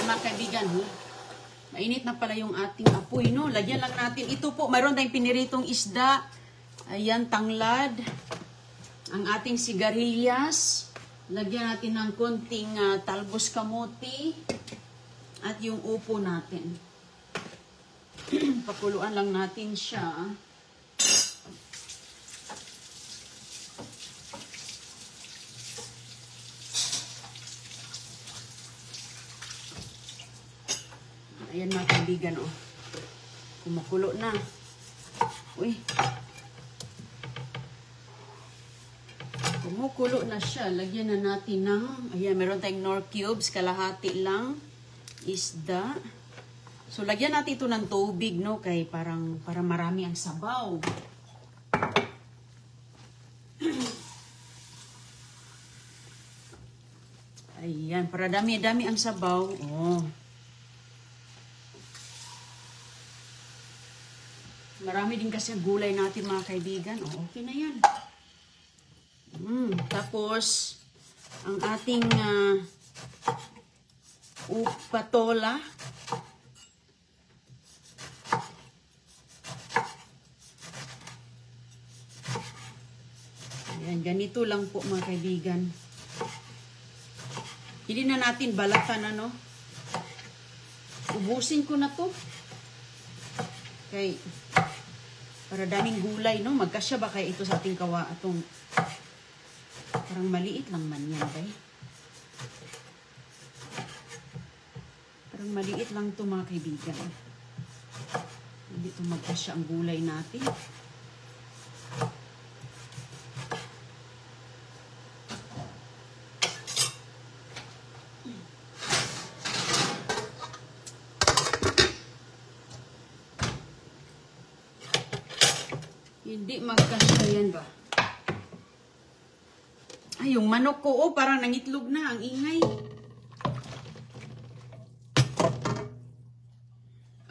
mga kaibigan. Mainit na pala yung ating apoy, no? Lagyan lang natin. Ito po, mayroon tayong piniritong isda. Ayan, tanglad. Ang ating sigarilyas. Lagyan natin ng konting talbos kamote. At yung upo natin. Pakuluan lang natin siya. Ayan mga kaibigan, oh. Kumukulo na. Uy. Kumukulo na siya. Lagyan na natin ng, ayan, meron tayong Knorr cubes, kalahati lang, isda. So, lagyan natin ito ng tubig, no? Kay para marami ang sabaw. Ayan, para dami-dami ang sabaw. Oh. Marami din kasi gulay natin mga kaibigan. Oh, okay na yan. Tapos, ang ating patola. Ayan, ganito lang po mga kaibigan. Hindi na natin balatan, ano. Ubusin ko na to. Okay. Para daming gulay, no? Magkasya ba kaya ito sa ating kawa? Atong, parang maliit lang man yan, okay? Parang maliit lang ito, mga kaibigan. Hindi ito magkasya ang gulay natin. Hindi magkasya yan ba? Ay, yung manok ko, oh, parang nangitlog na. Ang ingay.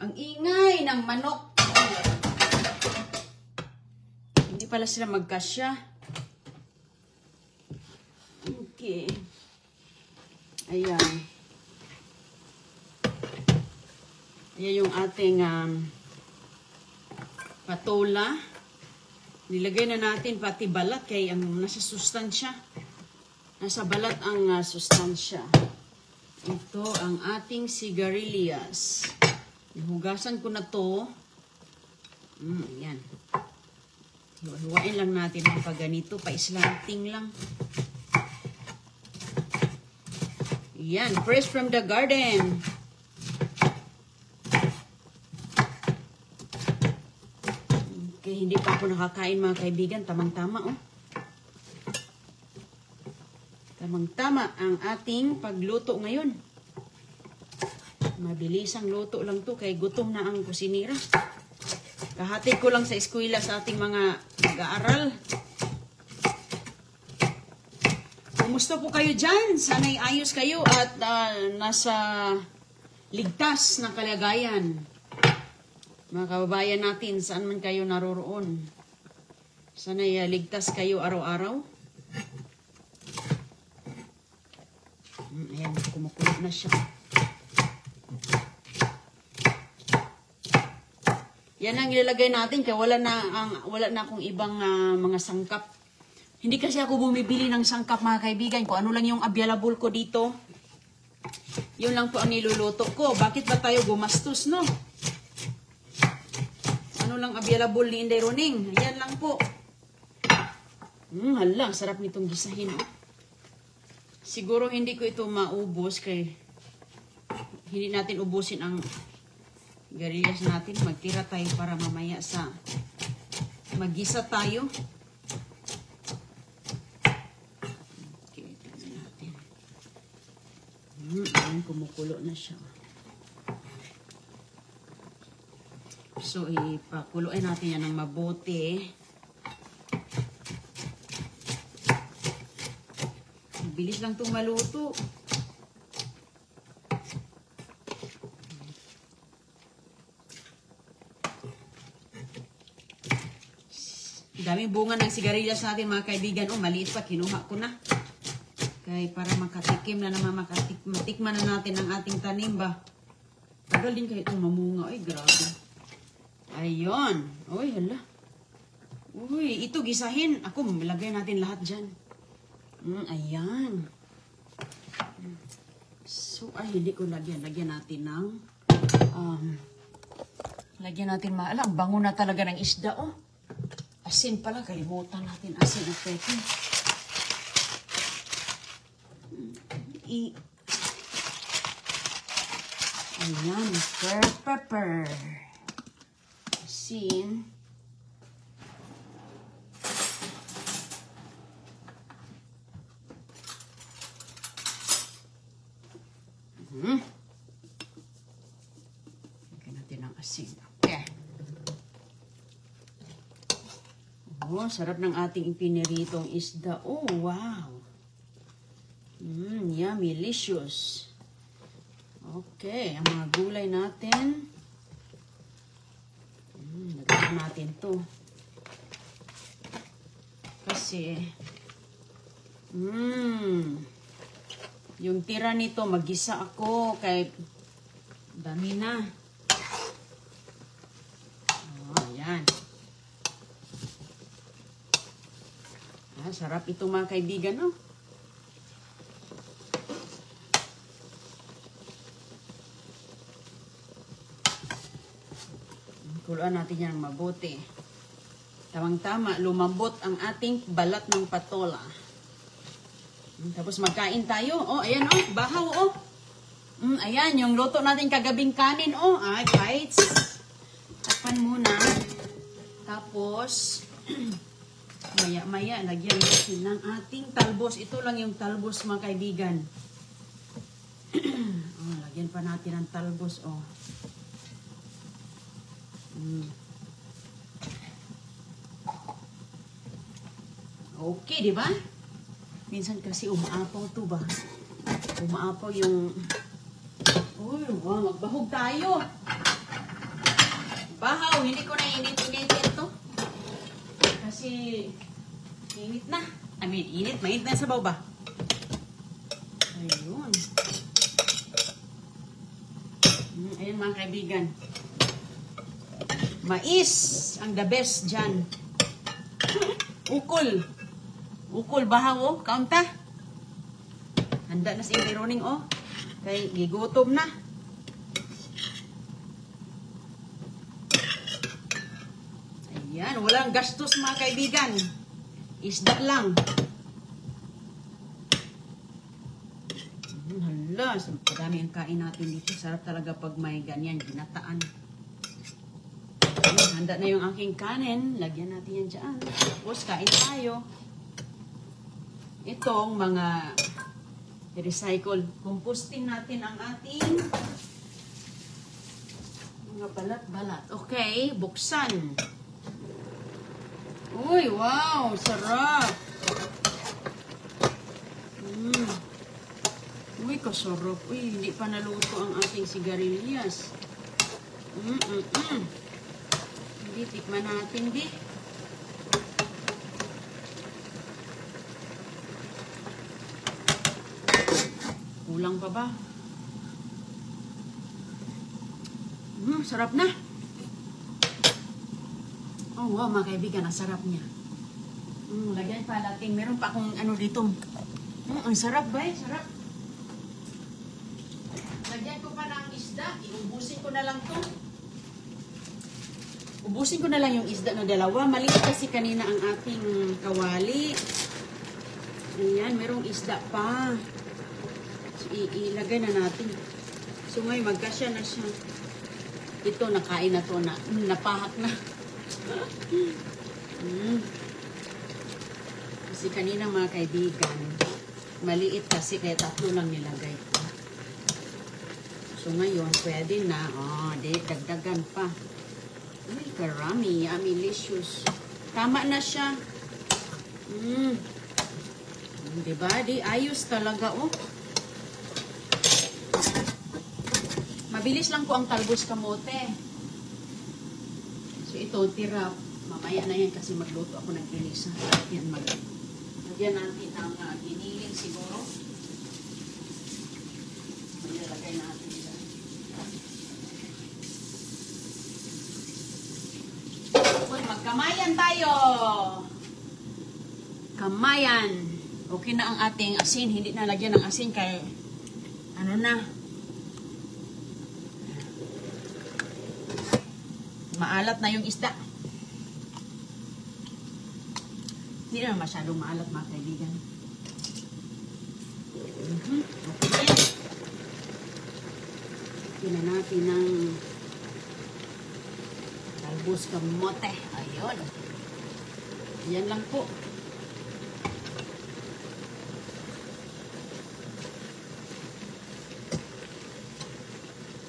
Ang ingay ng manok. Hindi pala sila magkasya. Okay. Ayan. Ayan yung ating patola. Nilagay na natin pati balat kay ang nasa sustansya. Nasa balat ang sustansya. Ito ang ating sigarilyas. Hugasan ko na to. Ayan. Hiwain lang natin ang pagganito. Pa-islanting lang. Ayan. Fresh from the garden. Okay, hindi pa ako nakakain mga kaibigan. Tamang-tama, oh. Tamang-tama ang ating pagluto ngayon. Mabilisang luto lang to kay gutom na ang kusinira. Kahatid ko lang sa eskwela sa ating mga nag-aaral. Kumusta po kayo dyan? Sana'y ayos kayo at nasa ligtas na kalagayan. Mga kababayan natin, saan man kayo naroroon. Sana'y ligtas kayo araw-araw. Ayan, kumukulo na siya. Yan ang ilalagay natin kaya wala na akong ibang mga sangkap. Hindi kasi ako bumibili ng sangkap mga kaibigan. Kung ano lang yung available ko dito, yun lang po ang niluluto ko. Bakit ba tayo gumastos, no? Ano lang available ni Inday Roning? Yan lang po. Hala, sarap nitong gisahin. Oh. Siguro hindi ko ito maubos kay hindi natin ubusin ang sigarilyas natin. Magtira tayo para mamaya sa magisa tayo. Okay, tignan natin. Ayan, kumukulo na siya. So, ipakuluin natin yan ng mabuti. Bilis lang itong maluto. Daming bunga ng sigarilyas natin mga kaibigan. Oh, maliit pa. Kinuha ko na. Kaya para makatikim na naman, matikman na natin ang ating tanim ba. Tagal din kayo itong mamunga. Ay, grabe. Ayun. Uy, hala. Uy, ito gisahin. Ako, malagay natin lahat dyan. Ayan. So, ay, hindi ko lagyan. Lagyan natin ng, lagyan natin ang bango na talaga ng isda, oh. Asin pala, kalimutan natin asin at peke. Ayan, pepper. Asin. Lagyan natin ng asin. Okay. Oh, sarap ng ating ipiniritong isda. Oh, wow. Yummy, delicious. Okay, ang mga gulay natin. Lagyan natin to. Kasi, yung tira nito, mag-isa ako kay dami na. Oh, ayan. Sarap ito mga kaibigan, no? Kuluan natin yan mabuti. Tamang-tama, lumambot ang ating balat ng patola. Tapos magkain tayo. Oh, ayan, oh, bahaw, oh. Ayan, yung luto natin kagabing kanin, oh. Ay, bites. Takpan muna. Tapos, maya-maya, lagyan natin ng ating talbos. Ito lang yung talbos, mga kaibigan. Oh, lagyan pa natin ang talbos, oh. Okay, di ba? Minsan kasi umaapaw to ba? Umaapaw yung... Uy, wow, magbahog tayo. Bahaw, hindi ko na init-init to. Kasi, init na. I mean, init, mainit na sa sabaw ba? Ayun. Ayun mga kaibigan. Mais, ang the best dyan. Ukol. Ukol, bahaw, oh. Kaunta. Handa na si Roning, oh. Kay gigutom na. Ayan, walang gastos mga kaibigan. Isda lang. Hala, padami ang kain natin dito. Sarap talaga pag may ganyan, ginataan. Ayan, handa na yung aking kanin. Lagyan natin yan dyan. Tapos, kain tayo. Itong mga recycle. Composting natin ang ating mga balat-balat. Okay, buksan. Uy, wow, sarap. Uy, kasarap. Uy, hindi pa naluto ang ating sigarilyas. Hindi, tikman natin, di. Kulang pa ba? Sarap na. Oh, wow, mga kaibigan, ang sarap niya. Lagyan pa natin. Meron pa akong ano dito. Ang sarap ba eh? Sarap. Lagyan ko pa ng isda. Iubusin ko na lang to. Ubusin ko na lang yung isda na dalawa. Maliit kasi kanina ang ating kawali. Ayan, merong isda pa. So, ilagay na natin. So, ngayon, magkasya na siya. Ito, nakain na to na. Napahak na. Kasi kanina mga kaibigan, maliit kasi kaya tatlo lang nilagay ko. So, ngayon, pwede na. Dagdagan pa. Uy, karami. Yummy, delicious. Tama na siya. Diba? Ayos talaga, oh. Mabilis lang po ang talbos kamote. So, ito, tira. Mamaya na yan kasi magluto ako ng kilisa. Yan, lagyan natin ang giniling siguro. Kamayan tayo. Kamayan. Okay na ang ating asin. Hindi na lagyan ng asin kay ano na. Maalat na yung isda. Hindi na masyadong maalat mga kaibigan. Okay. Kina natin ng talbos kamote. Ayun. Yan lang po.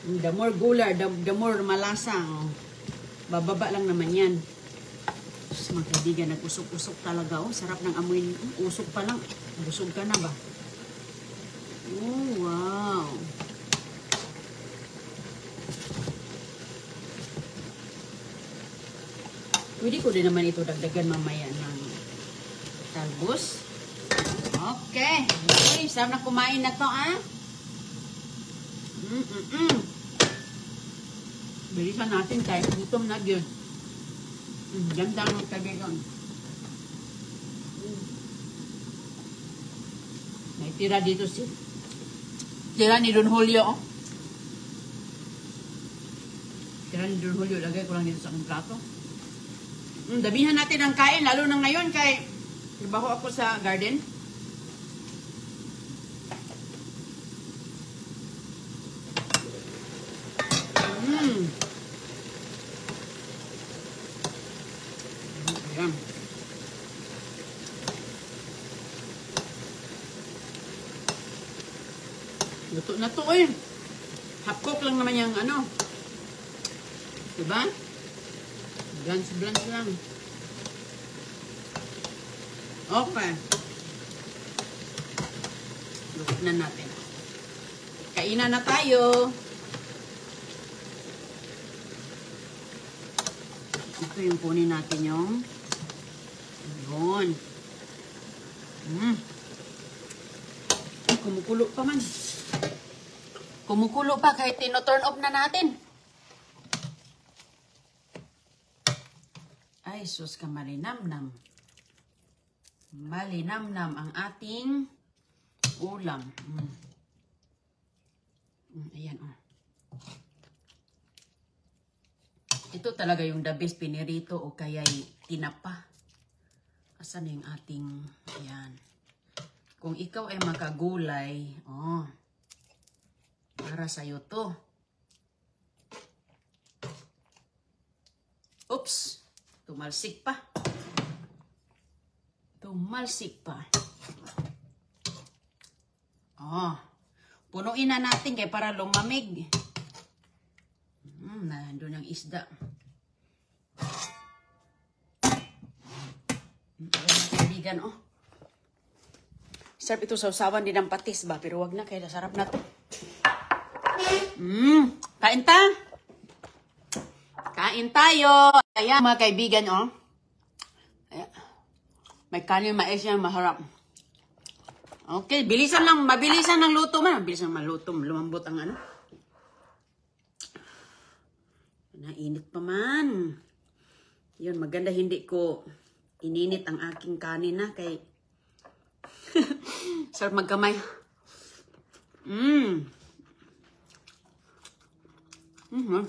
The more gula, the more malasang. Bababa lang naman yan. Tapos mga kaibigan, nag-usok-usok talaga. Oh, sarap ng amoy. Usok pa lang. Busog ka na ba? Oh, wow. Pwede ko din naman ito dagdagan mamaya ng talbos. Okay. Okay, sarap na kumain na to, ah. Bilisan natin tayo. Gutom na yun. Ganda ng kaibigan. May tira dito si tira ni Don Julio. Oh. Tira ni Don Julio. Lagay ko lang dito sa aking plato. Dabihan natin ang kain. Lalo na ngayon kay trabaho ako sa garden. Ayan. Luto na to eh. Half cook lang naman yung ano. Diba? Blanch lang. Okay. Luto na natin. Kainan na tayo. Ito yung kunin natin yung yun. Kumukulo pa man. Kumukulo pa kahit tino-turn off na natin. Ay, sus ka malinamnam. Malinamnam ang ating ulam. Ayan, oh. Ito talaga yung the best pinirito o kaya tinapa. Asan yung ating, ayan. Kung ikaw ay makagulay, oh, para sa'yo to. Oops, tumalsik pa. Tumalsik pa. Oh, punuin na natin kaya para lumamig. Nandun ang isda. Kaibigan, oh. Sarap ito sa usawan din ng patis ba? Pero wag na, kaya sarap na to. Kain ta? Kain tayo. Ayan, mga kaibigan, oh. Ayan. May kanin, mais yan, maharap. Okay, bilisan lang, mabilisan ng luto man. Mabilisan maluto, lumambot ang ano. Nainit pa man. Yun, maganda hindi ko ininit ang aking kanin na kay sarap magkamay.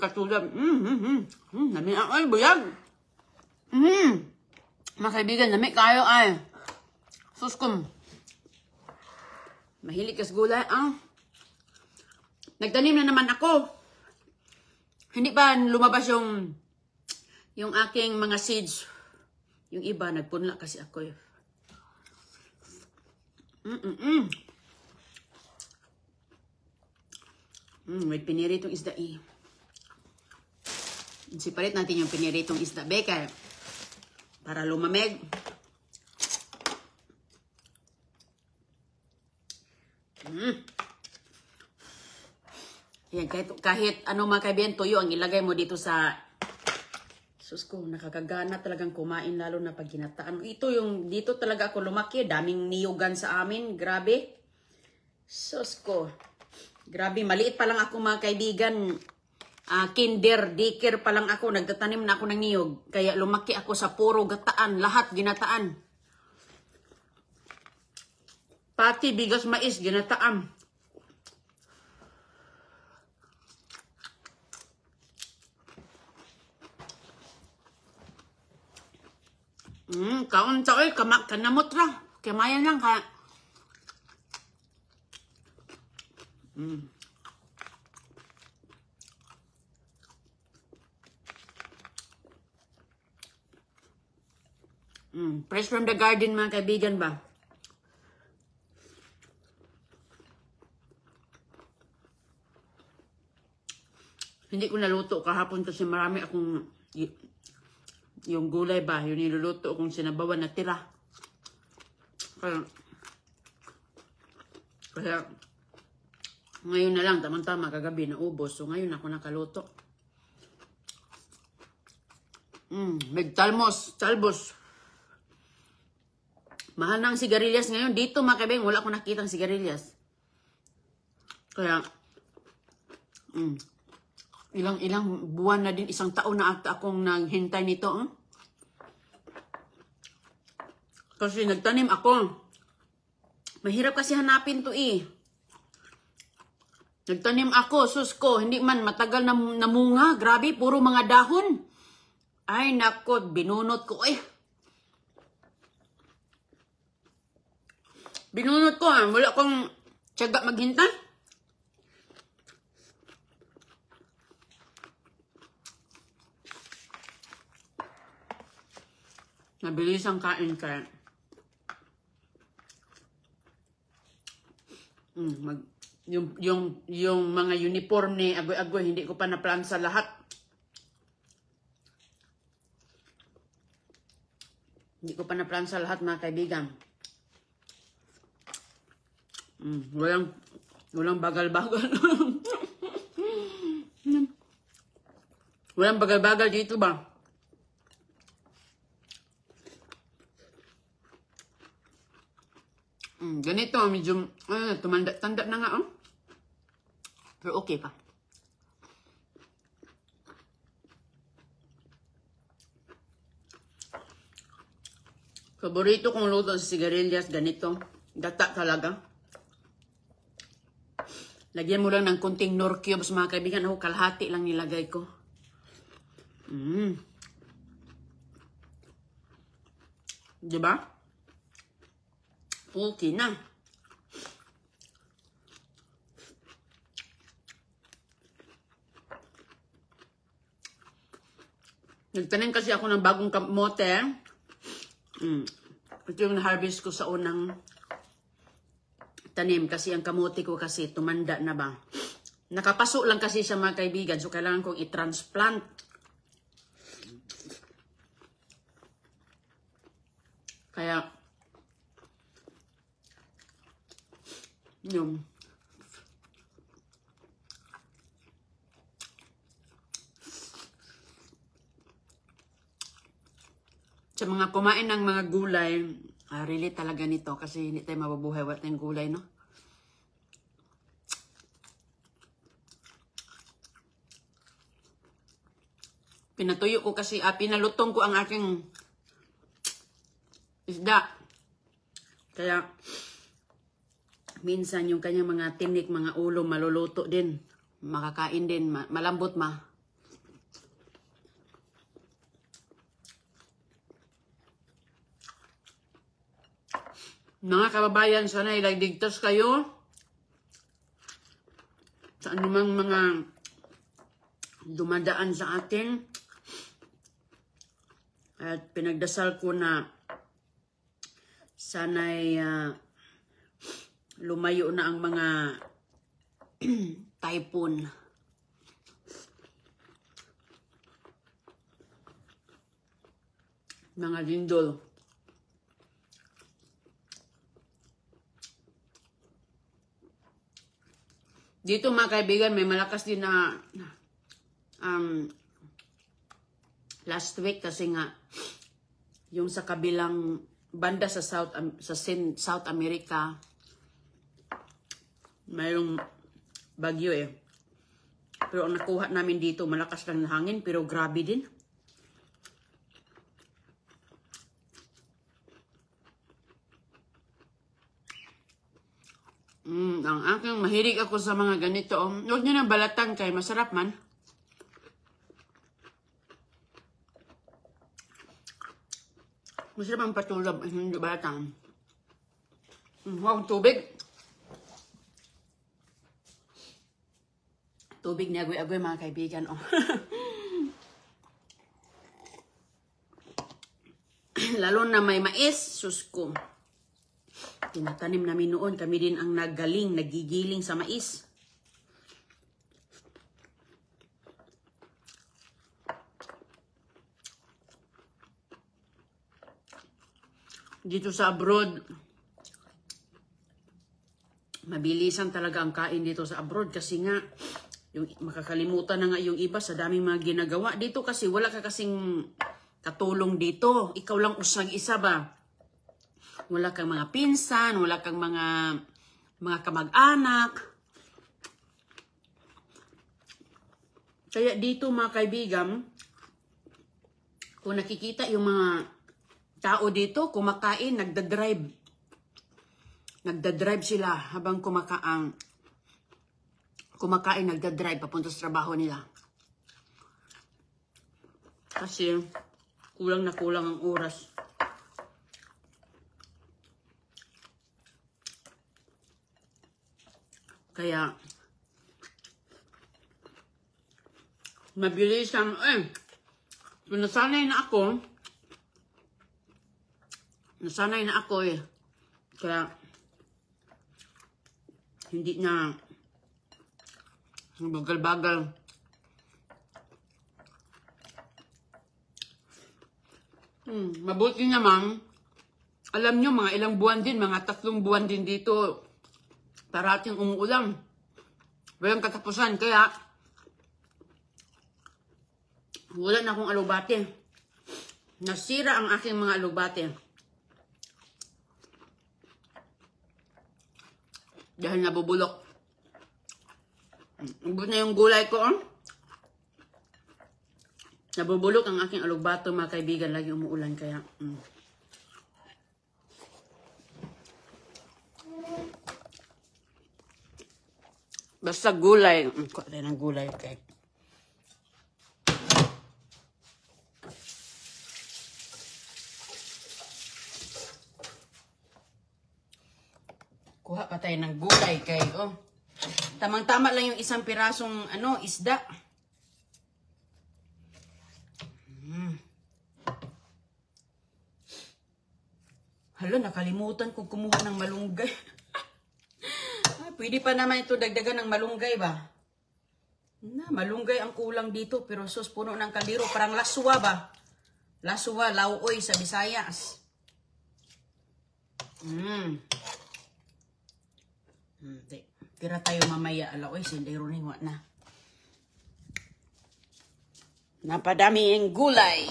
Katulad. Nami ay buyag. Mga kaibigan, nami kayo ay. Suskum. Mahilig kas gulay. Nagtanim na naman ako. Hindi pa lumabas yung aking mga seeds. Yung iba, nagpunla kasi ako. May piniritong isda eh. Sipalit natin yung piniritong isda. Beka, para lumamig. Yan, kahit ano mga kaibigan, tuyo ang ilagay mo dito sa sus ko, nakakagana talagang kumain lalo na pag ginataan. Ito yung, dito talaga ako lumaki, daming niyugan sa amin, grabe. Sus ko, grabe, maliit pa lang ako mga kaibigan. kinder, daycare pa lang ako, nagtatanim na ako ng niyog. Kaya lumaki ako sa puro gataan, lahat ginataan. Pati bigas mais, ginataan. Kaon sa oy, kanamot ra. Kamayan lang ka. Fresh from the garden mga kaibigan ba? Hindi ko naluto kahapon kasi marami akong yung gulay ba, yung niluluto kong sinabawan na tira. Kaya ngayon na lang, tamang-tama kagabi na ubos. So ngayon ako nakaluto. May talbos. Mahal ng sigarilyas ngayon. Dito mga kaibigan, wala akong nakitang sigarilyas. Kaya, ilang buwan na din, isang taon na ata akong naghintay nito. Kasi nagtanim ako. Mahirap kasi hanapin to Nagtanim ako, sus ko, hindi man matagal na namunga. Grabe, puro mga dahon. Ay, nako, binunot ko Binunot ko wala akong tiyaga maghintay. Nabilis ang kain kaya. Yung mga uniform ni Agoy-Agoy, hindi ko pa na-plan sa lahat. Hindi ko pa na-plan sa lahat mga kaibigan. Walang bagal-bagal. Walang bagal-bagal dito ba? Ganito, medyo tumanda-tanda na nga pero okay pa. Paborito kong luto sa sigarilyas, ganito. Gata talaga. Lagyan mo lang ng konting Knorr cubes mga kaibigan. Ako, kalahati lang nilagay ko. Diba? Okay na. Nagtanim kasi ako ng bagong kamote. Ito yung harvest ko sa unang tanim kasi ang kamote ko kasi tumanda na ba. Nakapaso lang kasi sa mga kaibigan, so kailangan kong i-transplant. Kaya yung sa mga kumain ng mga gulay, really talaga nito kasi hindi tayo mabubuhay wala tayong gulay, no? Pinatuyo ko kasi, pinalutong ko ang aking isda. Kaya, minsan yung kanyang mga tinik, mga ulo, maluluto din. Makakain din, malambot ma. Mga kababayan, sana ilagdigtas kayo sa anumang mga dumadaan sa atin. At pinagdasal ko na sana'y lumayo na ang mga typhoon. Mga lindol. Dito mga kaibigan, may malakas din na last week kasi nga yung sa kabilang banda sa South America mayroong bagyo Pero ang nakuha namin dito, malakas lang na hangin, pero grabe din. Ang aking mahilig ako sa mga ganito. Huwag nyo nang balatan kay masarap man. Masarap ang patulog. Hindi balatan. Wow, tubig. Tubig ni agoy-agoy mga kaibigan. Oh. Lalo na may mais, sus ko. Tinatanim namin noon. Kami din ang nagigiling sa mais. Dito sa abroad, mabilisan talaga ang kain dito sa abroad kasi nga, yung makakalimutan na nga yung iba sa daming mga ginagawa. Dito kasi wala ka kasing katulong dito. Ikaw lang usang isa ba? Wala kang mga pinsan, wala kang mga kamag-anak. Kaya dito mga kaibigan, kung nakikita yung mga tao dito, kumakain, nagdadrive. Nagdadrive sila habang kumakain, nagdadrive papunta sa trabaho nila. Kasi kulang na kulang ang oras. Kaya, mabilis ang, nasanay na ako eh. Kaya, hindi na, bagal-bagal. Mabuti naman, alam nyo, mga ilang buwan din, mga 3 buwan din dito, parating umuulan. Walang katapusan, kaya wala na akong alubate. Nasira ang aking mga alubate. Dahil nabubulok. Ubod na yung gulay ko, Nabubulok ang aking alugbato, mga kaibigan. Lagi umuulan, kaya basta gulay. Kuha tayo ng gulay, okay. Kuha pa tayo ng gulay, kay tamang-tama lang yung isang pirasong isda. Hala, nakalimutan kong kumuha ng malunggay. Pwede pa naman ito dagdagan ng malunggay ba? Malunggay ang kulang dito, pero sus, puno ng kaldero. Parang laswa ba? Laswa, lauoy sa Visayas. Tira tayo mamaya, alaoy, sindero ni na. Napadami ang gulay.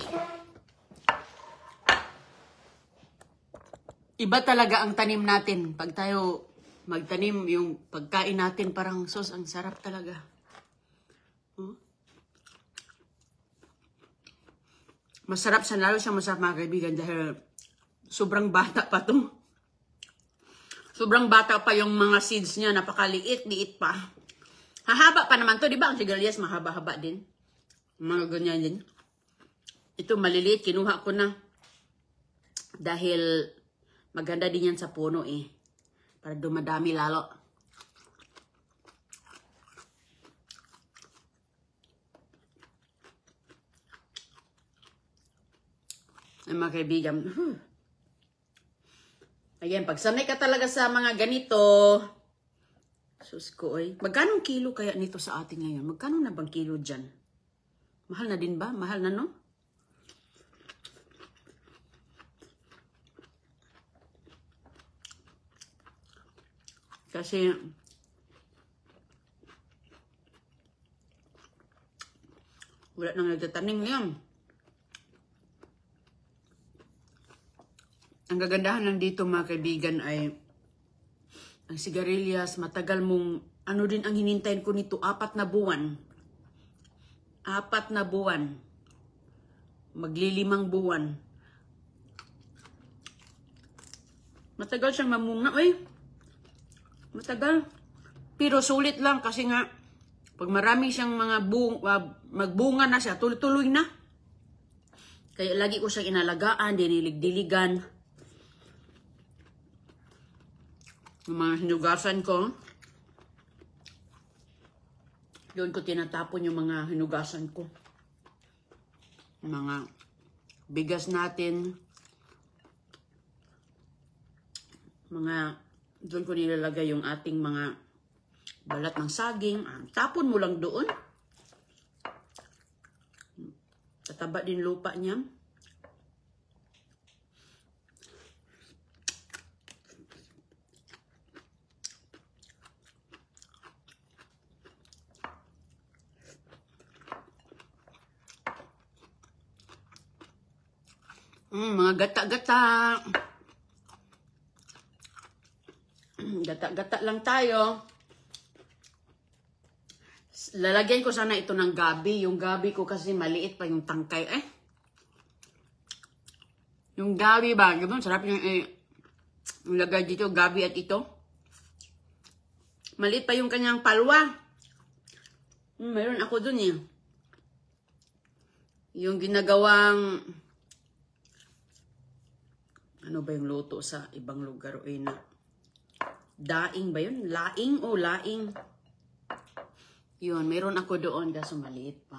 Iba talaga ang tanim natin. Pag tayo magtanim, yung pagkain natin parang sos, ang sarap talaga. Masarap sa lalo siyang masarap mga kaibigan dahil sobrang bata pa to. Sobrang bata pa yung mga seeds niya, napakaliit-liit pa. Hahaba pa naman to, di ba? Ang sigarilyas mahaba-haba din. Mga ganyan din. Ito maliliit, kinuha ko na. Dahil maganda din yan sa puno eh. Para dumadami lalo. Ay mga kaibigan. Ayan, pag sanay ka talaga sa mga ganito. Sus ko eh. Magkano kilo kaya nito sa atin ngayon? Magkano na bang kilo dyan? Mahal na din ba? Mahal na no? Kasi wala nang nagtatanim niyan. Ang gagandahan lang dito mga kaibigan ay ang sigarilyas, matagal mong, din ang hinintayin ko nito, 4 na buwan. 4 na buwan. Magli5 buwan. Matagal siyang mamunga, matagal. Pero sulit lang kasi nga, pag marami siyang mga magbunga na siya, tuloy-tuloy na. Kaya lagi ko siyang inalagaan, dinilig-diligan. Yung mga hinugasan ko, doon ko tinatapon yung mga hinugasan ko. Yung mga bigas natin, doon ko nilalagay yung ating mga balat ng saging. Tapon mo lang doon. Tataba din lupa niya. Mga gata-gata. Gata-gata lang tayo. Lalagyan ko sana ito ng gabi. Yung gabi ko kasi maliit pa yung tangkay. Yung gabi ba? Ganun, sarap yung lagay dito, gabi at ito. Maliit pa yung kanyang palwa. Mayroon ako dun eh. Yung ginagawang... Ano ba yung luto sa ibang lugar? Daing ba yun? Laing? Laing. Yun, meron ako doon. Kaso maliit pa.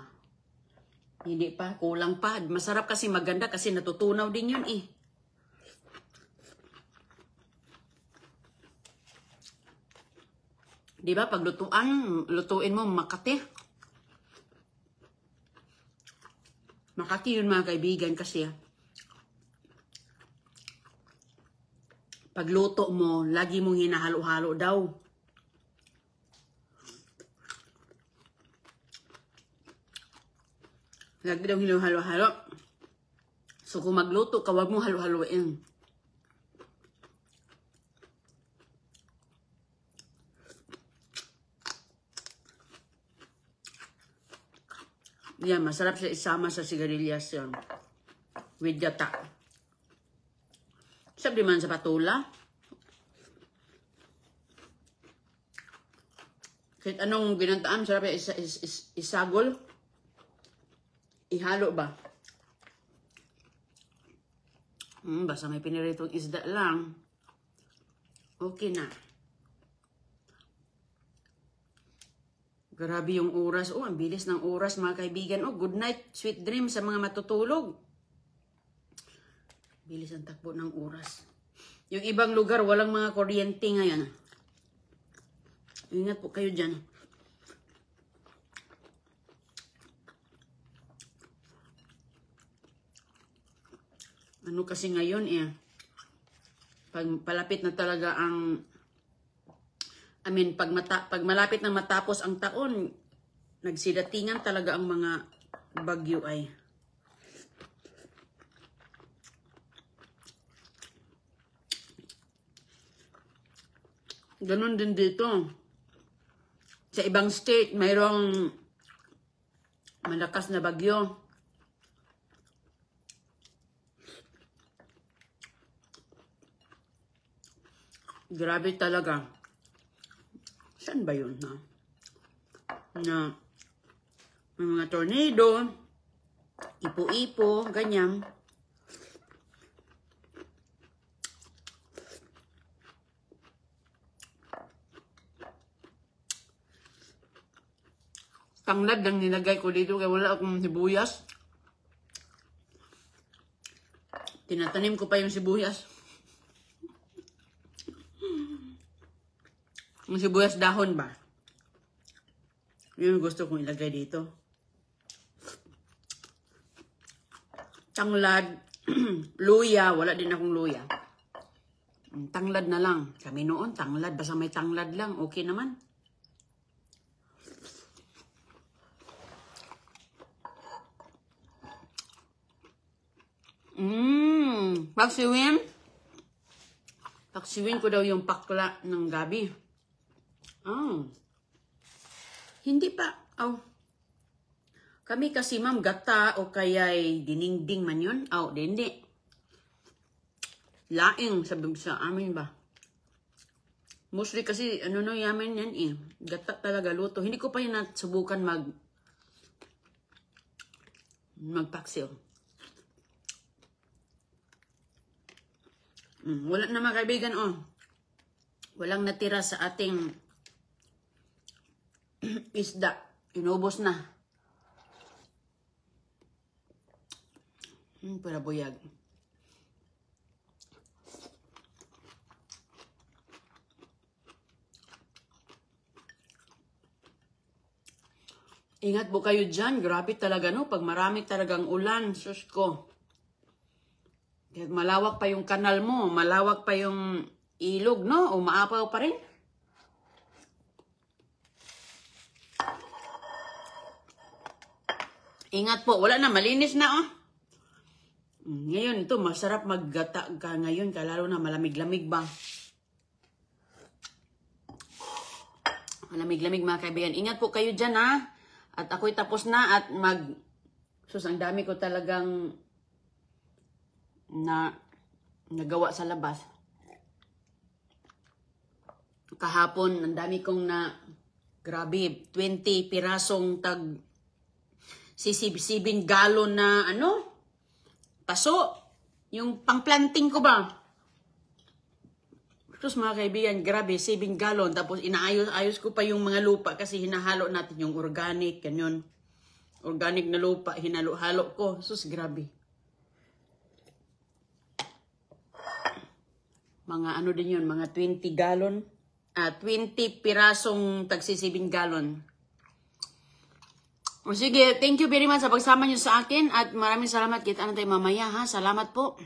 Hindi pa, kulang pa. Masarap kasi maganda kasi natutunaw din yun eh. Diba? Pag lutuin mo Makati. Makati yun mga kaibigan kasi pagluto mo, lagi mong hinahalo-halo daw. Lagi daw hinahalo-halo. So kung magluto ka, wag mo halo-haloin. Yan, masarap siya isama sa sigarilyas yun. With gata. Sabi man sa patula. Kahit anong ginantaan, sarap siya isagol. Ihalo ba? Basta may piniritong isda lang. Okay na. Grabe yung oras. Ang bilis ng oras mga kaibigan. Good night, sweet dreams sa mga matutulog. Bilis ang takbo ng oras. Yung ibang lugar, walang mga kuryente ngayon. Ingat po kayo dyan. Ano kasi ngayon pag palapit na talaga ang pag malapit na matapos ang taon, nagsidatingan talaga ang mga bagyo ay. Ganon din dito. Sa ibang state, mayroong malakas na bagyo. Grabe talaga. Saan ba yun, na may mga tornado, ipo-ipo, ganyan. Tanglad lang nilagay ko dito kaya wala akong sibuyas. Tinatanim ko pa yung sibuyas. Yung sibuyas dahon ba? Yun gusto kong ilagay dito. Tanglad, luya, wala din akong luya. Tanglad na lang. Kami noon, tanglad. Basta may tanglad lang, okay naman. Pagsiwin. Pagsiwin ko daw yung pakla ng gabi. Hindi pa. Kami kasi ma'am, gata o kaya'y diningding man yun. Oh, hindi. Laing, sabi sa amin ba? Mostly kasi, ano no, yamin yan eh. Gata talaga, luto. Hindi ko pa yun nasubukan magpaksiw. Wala na mga kaibigan, oh. Walang natira sa ating isda. Inubos na. Para buyag. Ingat po kayo dyan. Grabe talaga, no? Pag marami talagang ulan, sus ko. Malawak pa yung kanal mo. Malawak pa yung ilog, no? O maapaw pa rin. Ingat po. Wala na. Malinis na, oh. Ngayon, ito, masarap maggata ka ngayon. Lalo na malamig-lamig ba? Malamig-lamig mga kaibigan. Ingat po kayo dyan, ha? At ako'y tapos na at sus, ang dami ko talagang nagawa sa labas. Kahapon, ang dami kong grabe, 20 pirasong sisibsibin galon na, paso. Yung pang-planting ko ba? Sus mga kaibigan, grabe, 7 gallon. Tapos inaayos ko pa yung mga lupa kasi hinahalo natin yung organic, ganyan. Organic na lupa, hinalo-halo ko. Sus, grabe. Mga ano din yun, mga 20 gallon. 20 pirasong tagsi 7 gallon. O sige, thank you very much sa pagsama nyo sa akin. At maraming salamat. Kita na tayo mamaya ha. Salamat po.